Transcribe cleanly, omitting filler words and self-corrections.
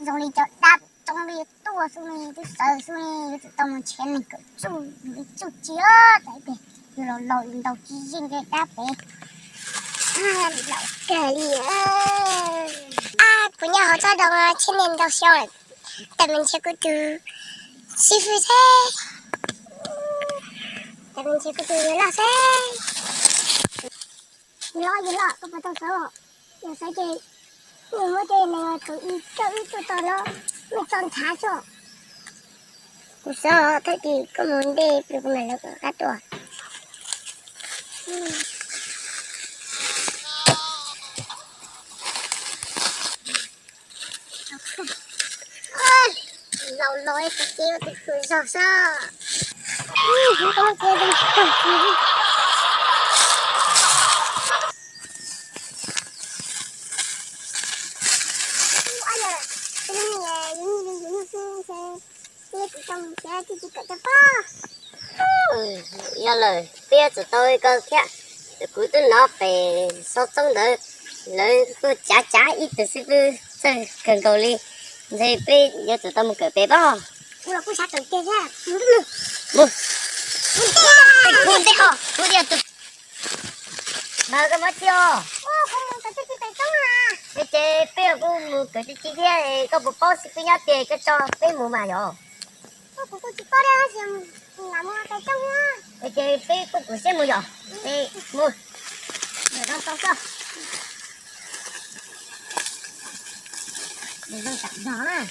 用力脚打，用力多，用力的手，用力的到门前那个就脚在边，有了老人到基金给打背，老可怜啊！不要好早动啊，千年到小人，咱们吃个猪，媳妇菜，咱们吃个猪有老菜，有了，都不到手，有谁给？我这那个头一就到了，没装茶着。不是哦，他的根本的不买那个干多。老一个给我的腿上上。你怎么觉得giờ lời bây giờ tôi có kia cứ tôi nó về số trong đó lời cứ chả ít từ sư cần cầu đi rồi bây giờ tụi tôi một cái bé bao我不想走电线。不对哦，不对对，哪个么叫？我在这里摆动啊。这bây giờ cũng cái chi tiết có một bao xí nhau tiền cái cho bây mù mà rồi. Cô chỉ có đây làm cái trong á. Cái bây cũng sẽ mù rồi. Bây mù. Để nó xong xong. Để nó chặt gió nè.